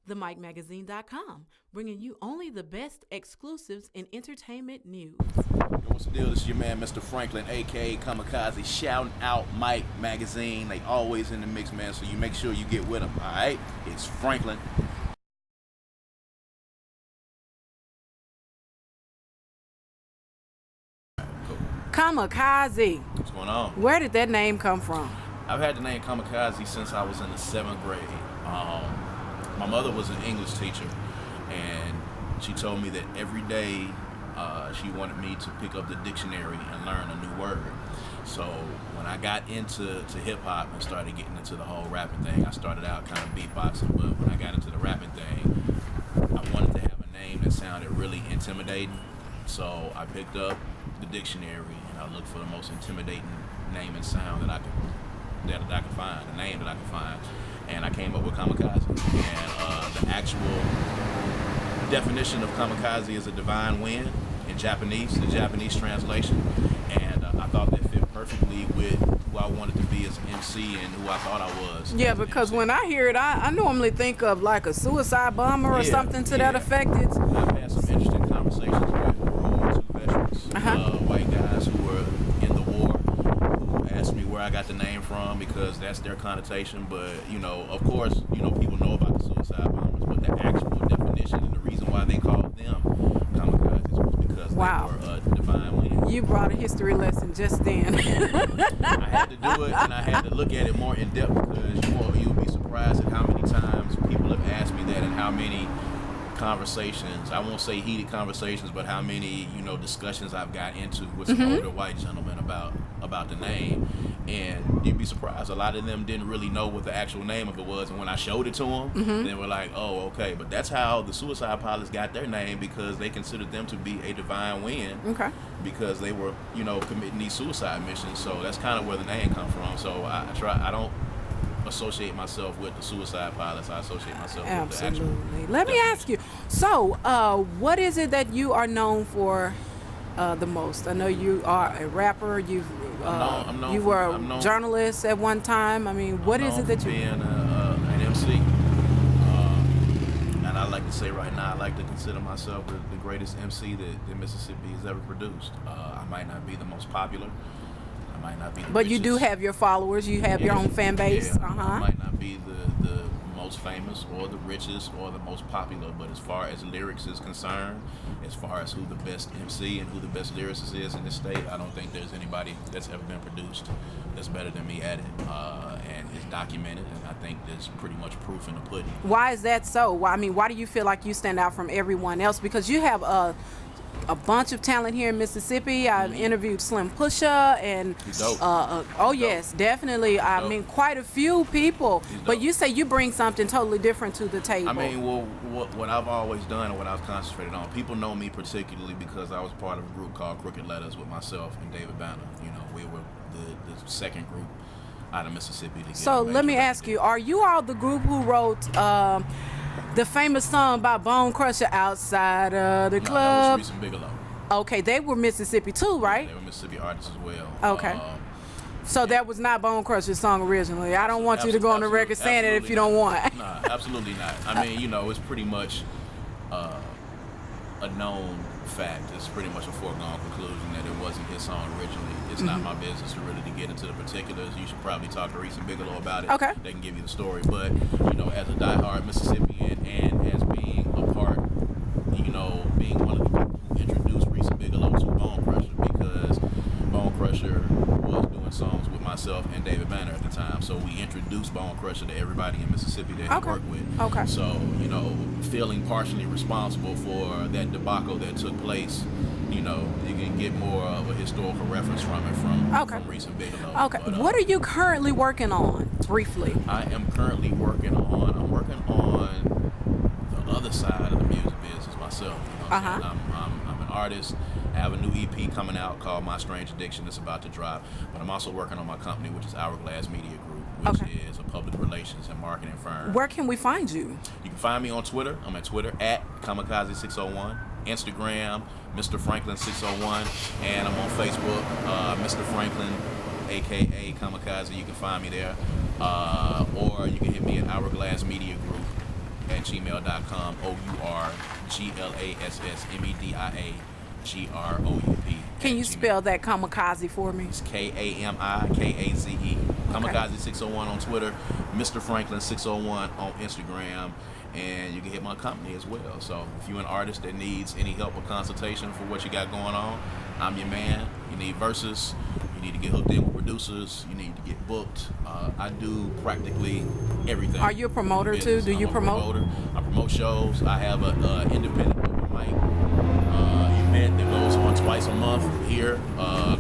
themikemagazine.com, bringing you only the best exclusives in entertainment news. Yo, what's the deal? This is your man, Mr. Franklin, a.k.a. Kamikazee, shouting out Mike Magazine. They always in the mix, man, so you make sure you get with them, all right? It's Franklin. Kamikazee. What's going on? Where did that name come from? I've had the name Kamikazee since I was in the 7th grade. My mother was an English teacher, and she told me that every day she wanted me to pick up the dictionary and learn a new word. So when I got into hip-hop and started getting into the whole rapping thing, I started out kind of beatboxing, but when I got into the rapping thing, I wanted to have a name that sounded really intimidating. So I picked up the dictionary and I looked for the most intimidating name and sound that I could find, the name that I could find, and I came up with Kamikaze. And the actual definition of Kamikaze is a divine wind in Japanese, the Japanese translation, and I thought that fit perfectly with who I wanted to be as an MC and who I thought I was. Yeah, because when I hear it, I normally think of like a suicide bomber or something to that effect. I've had some interesting conversations with World War II veterans, white guys who were in the war, who asked me where I got the name from because that's their connotation. But of course, people know about the suicide bombers, but the actual definition and the reason why they called them kamikazes was because they were a divine wind. You brought a history lesson just then. I had to do it, and I had to look at it more in depth because you'll be surprised at how many times people have asked me that and how many conversations, I won't say heated conversations, but how many discussions I've got into with some older white gentlemen about the name. And you'd be surprised, a lot of them didn't really know what the actual name of it was, and when I showed it to them, they were like, oh, okay. But that's how the suicide pilots got their name, because they considered them to be a divine wind, because they were committing these suicide missions. So that's kind of where the name comes from. So I don't associate myself with the suicide pilots. I associate myself with the actual. Let me ask you, so what is it that you are known for the most? I know you are a rapper. You were a journalist at one time. I mean, what is it that you? Being an MC, and I like to say right now, I like to consider myself the greatest MC that Mississippi has ever produced. I might not be the most popular. I might not be the But richest. you do have your followers. You have your own fan base. Yeah, I might not be the most famous or the richest or the most popular, but as far as lyrics is concerned, as far as who the best MC and who the best lyricist is in this state, I don't think there's anybody that's ever been produced that's better than me at it, and it's documented, and I think there's pretty much proof in the pudding. Why is that so? Why do you feel like you stand out from everyone else? Because you have a bunch of talent here in Mississippi. I've interviewed Slim Pusha and yes, definitely. I mean, quite a few people. But you say you bring something totally different to the table. I mean, well, what I've always done and what I've concentrated on, people know me particularly because I was part of a group called Crooked Letters with myself and David Banner. We were the second group out of Mississippi to get. So let me ask you: are you all the group who wrote the famous song by Bone Crusher, Outside the Club? That was Reese Bigelow. Okay, they were Mississippi too, right? They were Mississippi artists as well. Okay. So that was not Bone Crusher's song originally. I don't want you to go on the record saying it if you don't want. Nah, absolutely not. I mean, it's pretty much a known fact. It's pretty much a foregone conclusion that it wasn't his song originally. It's not my business to really get into the particulars. You should probably talk to Reese and Bigelow about it. Okay. They can give you the story. But, as a diehard Mississippian and as being a part, being one of the people who introduced Reese and Bigelow to Bone Crusher, because Bone Crusher was doing songs with myself and David Banner at the time. So we introduced Bone Crusher to everybody in Mississippi that he worked with. Okay. So, feeling partially responsible for that debacle that took place, you can get more of a historical reference from it from Reese and Bigelow. Okay. But, what are you currently working on, briefly? I am currently working on the other side of the music business myself. I'm an artist. I have a new EP coming out called My Strange Addiction that's about to drop. But I'm also working on my company, which is Hourglass Media Group, which is a public relations and marketing firm. Where can we find you? You can find me on Twitter. I'm at Twitter at Kamikazee601. Instagram, Mr. Franklin601. And I'm on Facebook, Mr. Franklin, a.k.a. Kamikazee. You can find me there. Or you can hit me at Hourglass Media Group ourglassmedia@gmail.com. OURGLASSMEDIAGROUP. Can you spell that Kamikazee for me? It's KAMIKAZE. Kamikazee 601 on Twitter, Mr. Franklin 601 on Instagram, and you can hit my company as well. So if you're an artist that needs any help or consultation for what you got going on, I'm your man. You need verses, you need to get hooked in with producers, you need to get booked. I do practically everything. Are you a promoter too? Do you promote? Promoter. I promote shows. I have a independent open mic event that goes on twice a month here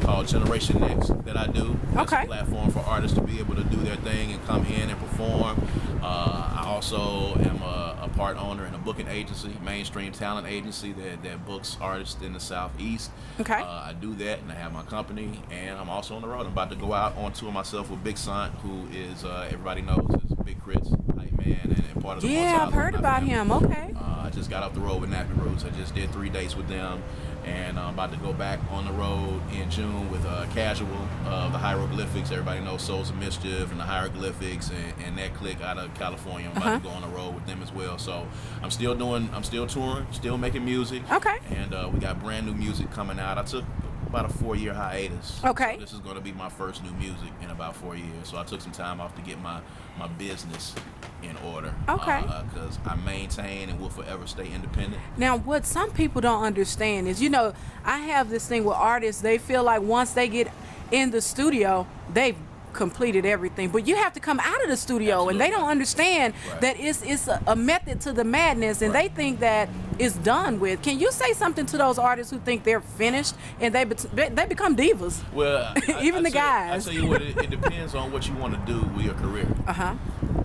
called Generation Next that I do. That's Okay. a platform for artists to be able to do their thing and come in and perform. I also am a part owner in a booking agency, mainstream talent agency that books artists in the Southeast. Okay. I do that, and I have my company, and I'm also on the road. I'm about to go out on tour myself with Big Son, who is everybody knows is Big Chris, hype man, and part of the Yeah, I've heard about him. Okay. I just got off the road with Nappy Roots. I just did 3 dates with them, and I'm about to go back on the road in June with Casual, the Hieroglyphics. Everybody knows Souls of Mischief and the Hieroglyphics, and that clique out of California. I'm about to go on the road with them as well. So I'm still touring, still making music. Okay. And we got brand new music coming out. I took about a 4-year hiatus. Okay. So this is going to be my first new music in about 4 years. So I took some time off to get my business in order. Okay. Because I maintain and will forever stay independent. Now, what some people don't understand is, I have this thing with artists. They feel like once they get in the studio, they've completed everything. But you have to come out of the studio, and they don't understand that it's a method to the madness, and they think that it's done with. Can you say something to those artists who think they're finished and they become divas? Well, even the guys. I tell you what, it depends on what you want to do with your career.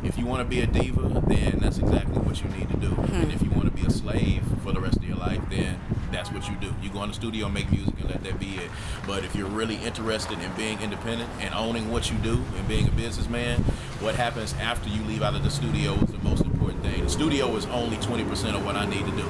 If you want to be a diva, then that's exactly what you need to do. And if you want to be a slave for the rest of your life, then that's what you do. You go in the studio, make music, and let that be it. But if you're really interested in being independent and owning what you do and being a businessman, what happens after you leave out of the studio is the most important thing. The studio is only 20% of what I need to do.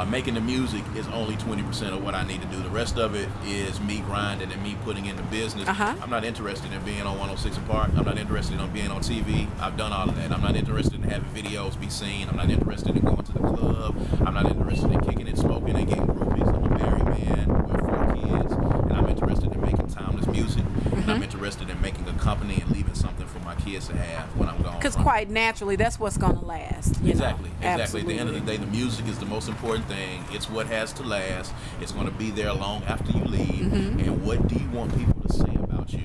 Making the music is only 20% of what I need to do. The rest of it is me grinding and me putting in the business. I'm not interested in being on 106 and Park. I'm not interested in being on TV. I've done all of that. I'm not interested in having videos be seen. I'm not interested in going to the club. I'm not interested in kicking it, smoking, and getting groupies. I'm a married man with 4 kids, and I'm interested in making timeless music. And I'm interested in making a company and leaving something for my kids to have when I'm gone. Because quite naturally, that's what's going to last. Exactly. Absolutely. At the end of the day, the music is the most important thing. It's what has to last. It's going to be there long after you leave. And what do you want people to say about you?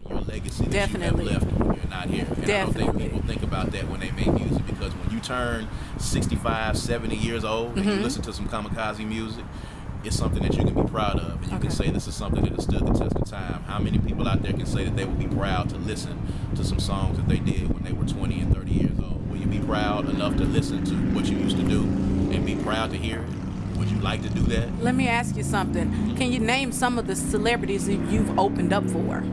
Your legacy that you have left when you're not here. And I don't think people think about that when they make music, because when you turn 65, 70 years old and you listen to some Kamikazee music, it's something that you can be proud of, and you can say this is something that has stood the test of time. How many people out there can say that they would be proud to listen to some songs that they did when they were 20 and 30 years old? Will you be proud enough to listen to what you used to do and be proud to hear it? Would you like to do that? Let me ask you something. Can you name some of the celebrities that you've opened up for?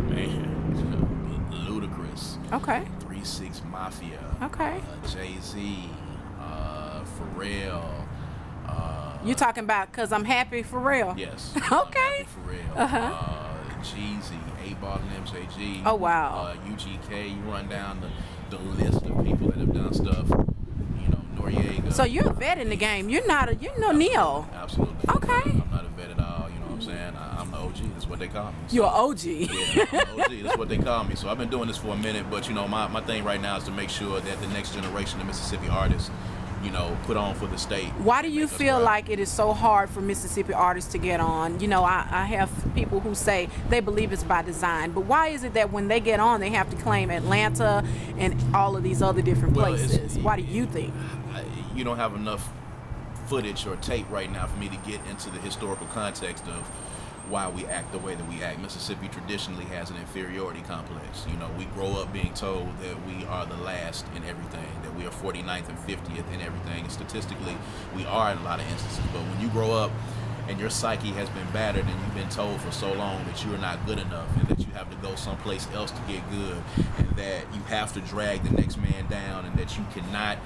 Man, Ludacris. Okay. 3-6 Mafia. Okay. Jay-Z. Pharrell. You talking about Cause I'm Happy for real? Yes. Okay. For real. Jeezy, 8Ball and MJG. Oh wow. UGK. You run down the list of people that have done stuff. Noriega. So you're a vet in the game. You're no Neo. Absolutely. Okay. I'm not a vet at all. You know what I'm saying? I'm the OG. That's what they call me. So, you're an OG. Yeah, I'm the OG. That's what they call me. So I've been doing this for a minute, but my thing right now is to make sure that the next generation of Mississippi artists, put on for the state. Why do you feel like it is so hard for Mississippi artists to get on? I have people who say they believe it's by design, but why is it that when they get on, they have to claim Atlanta and all of these other different places? Why do you think? You don't have enough footage or tape right now for me to get into the historical context of why we act the way that we act. Mississippi traditionally has an inferiority complex. We grow up being told that we are the last in everything, that we are 49th and 50th in everything. And statistically, we are in a lot of instances. But when you grow up and your psyche has been battered, and you've been told for so long that you are not good enough, and that you have to go someplace else to get good, and that you have to drag the next man down, and that you cannot,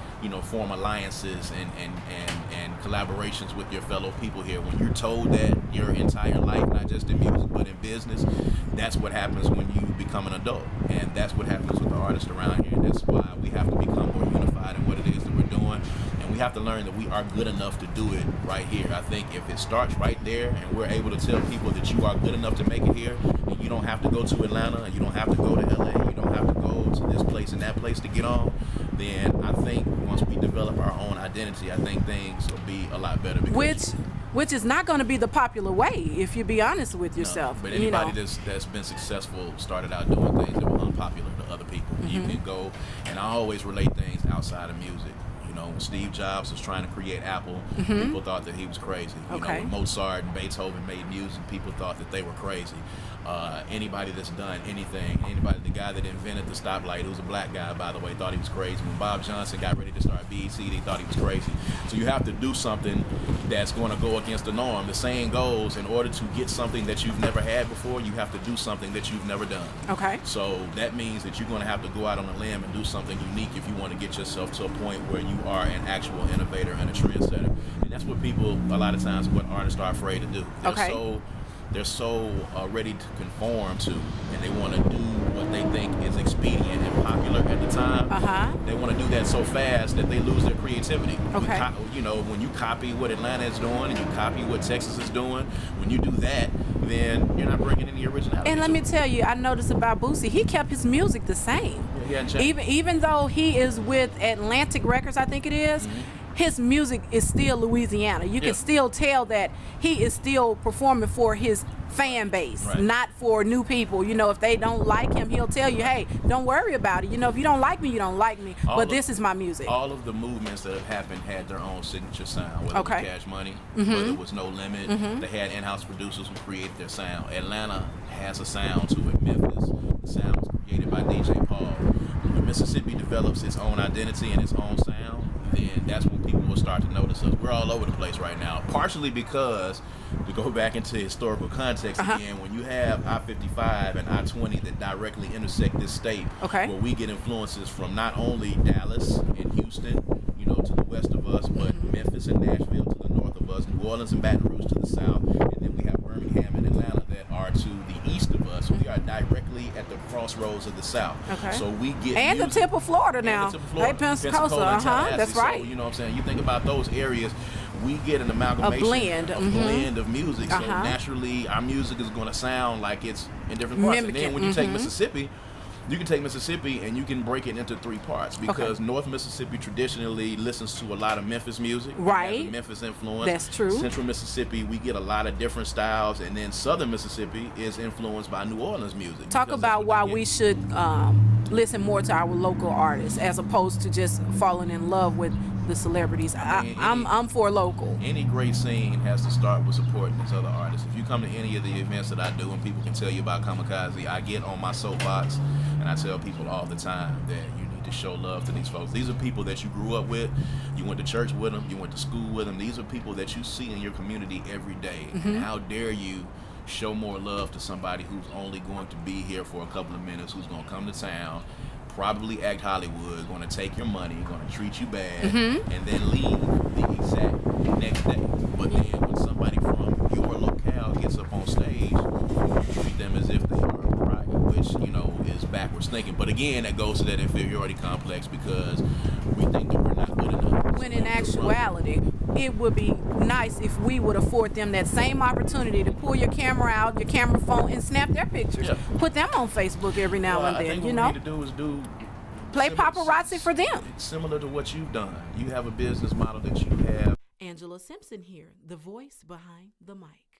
form alliances and collaborations with your fellow people here. When you're told that your entire life, not just in music but in business, that's what happens when you become an adult, and that's what happens with the artists around here. And that's why we have to become more unified in what it is that we're doing, and we have to learn that we are good enough to do it right here. I think if it starts right there, and we're able to tell people that you are good enough to make it here, and you don't have to go to Atlanta, and you don't have to go to LA, you don't have to go to this place and that place to get on, then I think once we develop our own identity, I think things will be a lot better. Which is not going to be the popular way, if you be honest with yourself. No, but anybody that's been successful started out doing things that were unpopular to other people. You can go, and I always relate things outside of music. When Steve Jobs was trying to create Apple, people thought that he was crazy. When Mozart and Beethoven made music, people thought that they were crazy. Anybody that's done anything, the guy that invented the stoplight, who was a black guy, by the way, thought he was crazy. When Bob Johnson got ready to start BET, they thought he was crazy. So you have to do something that's going to go against the norm. The saying goes, in order to get something that you've never had before, you have to do something that you've never done. Okay. So that means that you're going to have to go out on a limb and do something unique if you want to get yourself to a point where you are an actual innovator and a trendsetter. And that's what people, a lot of times, what artists are afraid to do. They're so ready to conform to, and they want to do what they think is expedient and popular at the time. They want to do that so fast that they lose their creativity. Okay. When you copy what Atlanta is doing and you copy what Texas is doing, when you do that, then you're not bringing any originality. And let me tell you, I noticed about Boosie, he kept his music the same. Even though he is with Atlantic Records, I think it is, his music is still Louisiana. You can still tell that he is still performing for his fan base, not for new people. If they don't like him, he'll tell you, hey, don't worry about it. If you don't like me, you don't like me. This is my music. All of the movements that have happened had their own signature sound, whether it was Cash Money, whether it was No Limit. They had in-house producers who created their sound. Atlanta has a sound to it. Memphis, the sound was created by DJ Paul. When Mississippi develops its own identity and its own sound, then that's when people will start to notice us. We're all over the place right now, partially because, to go back into historical context again, when you have I-55 and I-20 that directly intersect this state, where we get influences from not only Dallas and Houston, to the west of us, but Memphis and Nashville to the north of us, New Orleans and Baton Rouge to the south, and then we have Birmingham and Atlanta that are to the east of us. We are directly at the crossroads of the South. So we get and the tip of Florida now. Hey, Pensacola, that's right. So, you know what I'm saying? You think about those areas, we get an amalgamation, a blend of music. So naturally, our music is going to sound like it's in different parts. And then when you take Mississippi, you can take Mississippi and you can break it into three parts, because North Mississippi traditionally listens to a lot of Memphis music. Right. It has a Memphis influence. That's true. Central Mississippi, we get a lot of different styles, and then Southern Mississippi is influenced by New Orleans music. Talk about why we should listen more to our local artists as opposed to just falling in love with the celebrities. I'm for local. Any great scene has to start with supporting these other artists. If you come to any of the events that I do and people can tell you about Kamikazee, I get on my soapbox and I tell people all the time that you need to show love to these folks. These are people that you grew up with, you went to church with them, you went to school with them. These are people that you see in your community every day. And how dare you show more love to somebody who's only going to be here for a couple of minutes, who's going to come to town, probably act Hollywood, going to take your money, going to treat you bad, and then leave the exact next day. But then when somebody from your locale gets up on stage, you treat them as if they are a riot, which, is backwards thinking. But again, that goes to that inferiority complex, because we think that we're not good enough. When in actuality, it would be nice if we would afford them that same opportunity to pull your camera out, your camera phone, and snap their pictures. Put them on Facebook every now and then. I think what we need to do is play paparazzi for them. Similar to what you've done. You have a business model that you have. Angela Simpson here, the voice behind the mic.